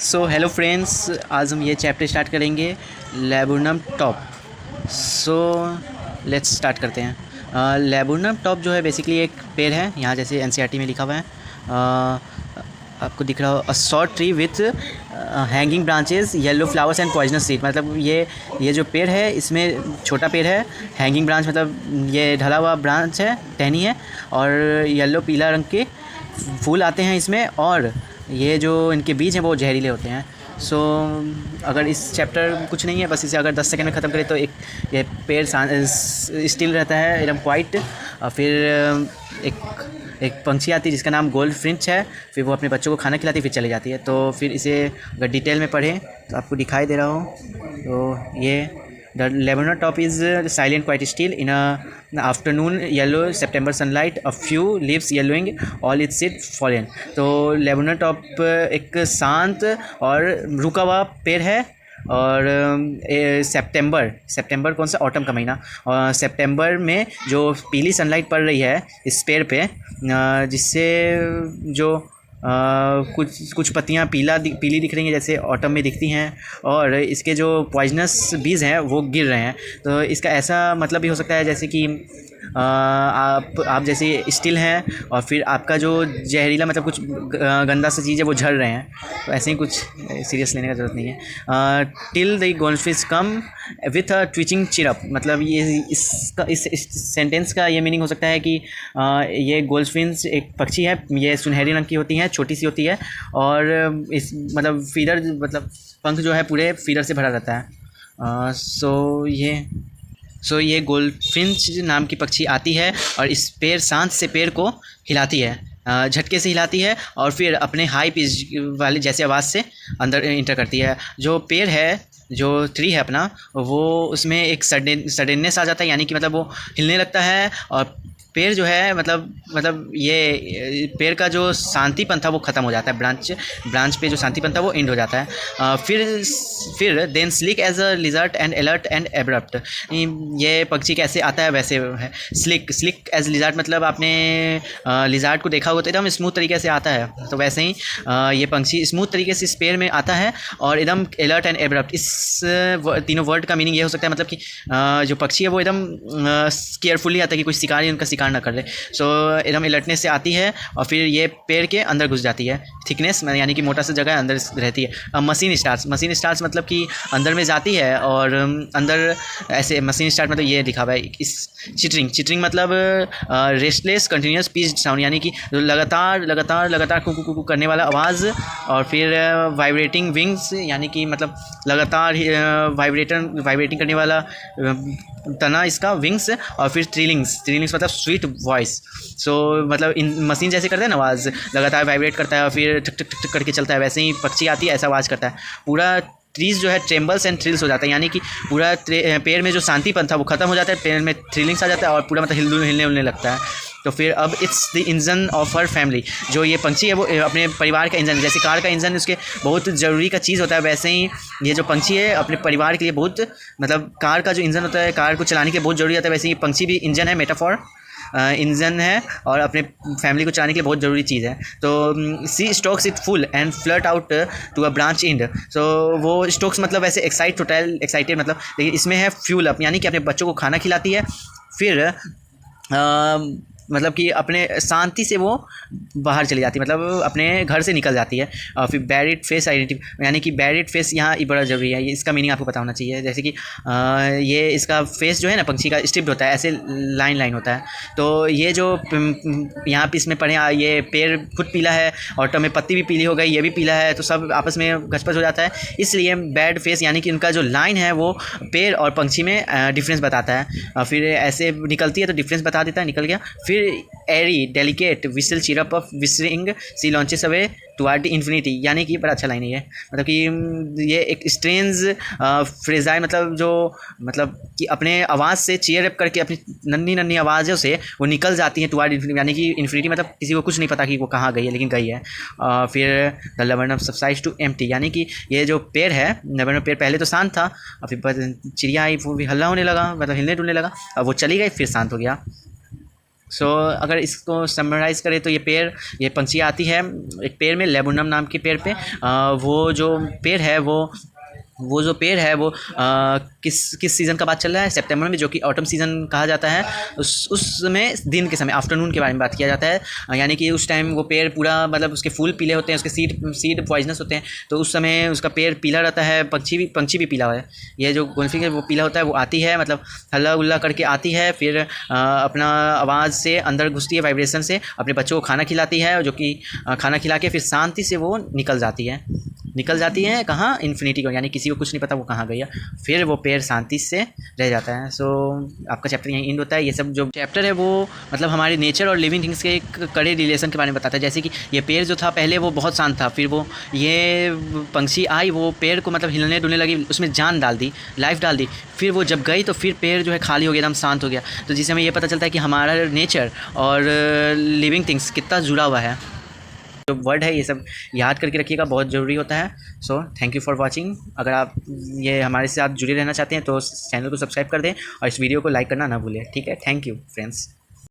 So hello friends, आज हम ये चैप्टर स्टार्ट करेंगे लेबुरनम टॉप। सो लेट्स स्टार्ट करते हैं। लेबुरनम टॉप जो है बेसिकली एक पेड़ है, यहाँ जैसे एनसीईआरटी में लिखा हुआ है। आपको दिख रहा हो, a short tree with hanging branches, yellow flowers and poisonous seed. मतलब ये जो पेड़ है इसमें छोटा पेड़ है, हैंगिंग ब्रांच मतलब ये ढला हुआ ब्रांच है, टहनी है, और येलो पीला रंग के फूल आते हैं इसमें, और ये जो इनके बीज हैं वो जहरीले होते हैं। सो अगर इस चैप्टर कुछ नहीं है, बस इसे अगर 10 सेकंड में ख़त्म करें तो ये पेड़ स्टिल रहता है एकदम क्वाइट। और फिर एक पंछी आती है जिसका नाम गोल्ड फिंच है, फिर वो अपने बच्चों को खाना खिलाती है, फिर चली जाती है। तो फिर इसे अगर डिटेल में पढ़ें तो आपको दिखाई दे रहा हो, तो ये the laburnum top is silent quite still in a afternoon yellow September sunlight, a few leaves yellowing, all its seed fallen. तो लेबुरनम टॉप एक शांत और रुका हुआ पेड़ है, और सितंबर कौन सा, ऑटम का महीना, और सितंबर में जो पीली सनलाइट पड़ रही है इस पेड़ पे, जिससे जो कुछ पत्तियां पीली दिख रही हैं जैसे ऑटम में दिखती हैं, और इसके जो पॉइजनस बीज हैं वो गिर रहे हैं। तो इसका ऐसा मतलब भी हो सकता है जैसे कि आप जैसे स्टिल हैं और फिर आपका जो जहरीला मतलब कुछ गंदा सा चीज़ है वो झड़ रहे हैं, तो ऐसे ही कुछ सीरियस लेने का ज़रूरत नहीं है। Till the goldfish come with a twitching chirp, मतलब ये इस सेंटेंस का ये मीनिंग हो सकता है कि ये गोल्डफिश एक पक्षी है, ये सुनहरी रंग की होती है, छोटी सी होती है, और इस मतलब फीदर मतलब पंख जो है पूरे फीदर से भरा रहता है। सो ये गोल्डफिंच नाम की पक्षी आती है और इस पेड़ शांत से पेड़ को हिलाती है, झटके से हिलाती है, और फिर अपने हाई पिच वाली जैसे आवाज़ से अंदर इंटर करती है। जो पेड़ है, जो ट्री है अपना, वो उसमें एक सडननेस आ जाता है, यानी कि मतलब वो हिलने लगता है, और पेड़ जो है मतलब ये पेड़ का जो शांतिपन था वो ख़त्म हो जाता है, ब्रांच पे जो शांतिपन था वो एंड हो जाता है। फिर then slick as a lizard and alert and abrupt. ये पक्षी कैसे आता है वैसे है। स्लिक एज लिजर्ट मतलब आपने लिजर्ट को देखा होगा तो एकदम स्मूथ तरीके से आता है, तो वैसे ही ये पंछी स्मूथ तरीके से इस पेड़ में आता है और एकदम अलर्ट एंड एब्रप्ट। इस तीनों वर्ड का मीनिंग ये हो सकता है मतलब कि जो पक्षी है वो एकदम केयरफुली आता है कि कोई शिकारी उनका शिकार ना कर ले। सो एकदम अलर्टनेस से आती है और फिर ये पेड़ के अंदर घुस जाती है। थिकनेस यानी कि मोटा सा जगह अंदर रहती है। मशीन स्टार्स मतलब कि अंदर में जाती है, और अंदर ऐसे मशीन स्टार्ट मतलब ये दिखा हुआ है। इस चिटरिंग मतलब रेस्टलेस कंटिन्यूस पिच साउंड, यानी कि लगातार कुकू करने वाला आवाज़, और फिर वाइब्रेटिंग विंग्स यानी कि मतलब लगातार वाइब्रेटिंग करने वाला तना इसका विंग्स, और फिर थ्रिलिंग्स मतलब स्वीट वॉइस। सो मतलब इन मशीन जैसे करते हैं ना आवाज़, लगातार वाइब्रेट करता है और फिर ठक ठक ठक करके चलता है, वैसे ही पक्षी आती है ऐसा आवाज़ करता है। पूरा ट्रीज जो है ट्रेम्बल्स एंड थ्रिल्स हो जाता है, यानी कि पूरा पेड़ में जो शांतिपन था वो ख़त्म हो जाता है, पेड़ में थ्रिलिंग्स आ जाता है और पूरा मतलब हिलने उलने लगता है। तो फिर अब it's the engine of her family. जो ये पंछी है वो अपने परिवार का इंजन, जैसे कार का इंजन उसके बहुत ज़रूरी का चीज़ होता है, वैसे ही ये जो पंछी है अपने परिवार के लिए बहुत मतलब कार का जो इंजन होता है, कार को चलाने के लिए बहुत ज़रूरी होता है, वैसे ही पंछी भी इंजन है, मेटाफॉर इंजन है, और अपने फैमिली को चलाने के लिए बहुत ज़रूरी चीज़ है। तो she stokes it full and flirt out to a branch end. So वो स्टोक्स मतलब वैसे एक्साइटेड मतलब, लेकिन इसमें है फ्यूल अप, यानी कि अपने बच्चों को खाना खिलाती है, फिर मतलब कि अपने शांति से वो बाहर चली जाती है, मतलब अपने घर से निकल जाती है। और फिर बैरिड फेस आइडेंटिटी, यानी कि बैरिड फेस यहाँ बड़ा ज़रूरी है, इसका मीनिंग आपको पता होना चाहिए। जैसे कि ये इसका फेस जो है ना पंछी का स्ट्रिप्ड होता है, ऐसे लाइन होता है। तो ये जो यहाँ पे इसमें पढ़े, ये पेड़ खुद पीला है और टब में पत्ती भी पीली हो गई, ये भी पीला है, तो सब आपस में घचपच हो जाता है, इसलिए बैड फेस यानी कि उनका जो लाइन है वो पेड़ और पंछी में डिफरेंस बताता है। फिर ऐसे निकलती है तो डिफरेंस बता देता है, निकल गया। फिर eerie delicate whistle chirp of whispering she launches away toward the infinity, यानी कि बड़ा अच्छा लाइन है ये, मतलब कि ये एक स्ट्रेंज फ्रेजाइल मतलब जो मतलब कि अपने आवाज़ से चीयर अप करके अपनी नन्ही आवाज़ों से वो निकल जाती है टुवर्ड इन्फिनिटी, यानी कि इन्फिनिटी मतलब किसी को कुछ नहीं पता कि वो कहाँ गई है, लेकिन गई है। फिर द लेबुरनम सबसाइड्स टू एम्प्टी, यानी कि ये जो पेड़ है लेबुरनम पेड़ पहले तो शांत था, और फिर चिड़िया आई वो भी हल्ला होने लगा, मतलब हिलने डुलने लगा, और वो चली गई फिर शांत हो गया। सो अगर इसको समराइज़ करें तो ये पंछी आती है एक पेड़ में, लेबुनम नाम के पेड़ पे। वो जो पेड़ है वो किस सीज़न का बात चल रहा है, सितंबर में, जो कि ऑटम सीज़न कहा जाता है। उस समय दिन के समय आफ्टरनून के बारे में बात किया जाता है, यानी कि उस टाइम वो पेड़ पूरा मतलब उसके फूल पीले होते हैं, उसके सीड पॉइजनस होते हैं, तो उस समय उसका पेड़ पीला रहता है। पंछी भी पीला है। ये जो गोल्डफिश है वो पीला होता है। वो आती है मतलब हल्ला गुल्ला करके आती है, फिर अपना आवाज़ से अंदर घुसती है, वाइब्रेशन से अपने बच्चों को खाना खिलाती है, जो कि खाना खिला के फिर शांति से वो निकल जाती है कहाँ, इन्फिनिटी को, यानी किसी को कुछ नहीं पता वो कहाँ गई है। फिर वो पेड़ शांति से रह जाता है। सो आपका चैप्टर यहीं एंड होता है। ये सब जो चैप्टर है वो मतलब हमारे नेचर और लिविंग थिंग्स के एक कड़े रिलेशन के बारे में बताता है। जैसे कि ये पेड़ जो था पहले वो बहुत शांत था, फिर वो ये पंछी आई, वो पेड़ को मतलब हिलने डुलने लगी, उसमें जान डाल दी, लाइफ डाल दी। फिर वो जब गई तो फिर पेड़ जो है खाली हो गया, एकदम शांत हो गया। तो जिससे हमें ये पता चलता है कि हमारा नेचर और लिविंग थिंग्स कितना जुड़ा हुआ है। जो वर्ड है ये सब याद करके रखिएगा, बहुत ज़रूरी होता है। So thank you for watching. अगर आप ये हमारे साथ जुड़े रहना चाहते हैं तो चैनल को सब्सक्राइब कर दें और इस वीडियो को लाइक करना ना भूलें। ठीक है, थैंक यू फ्रेंड्स।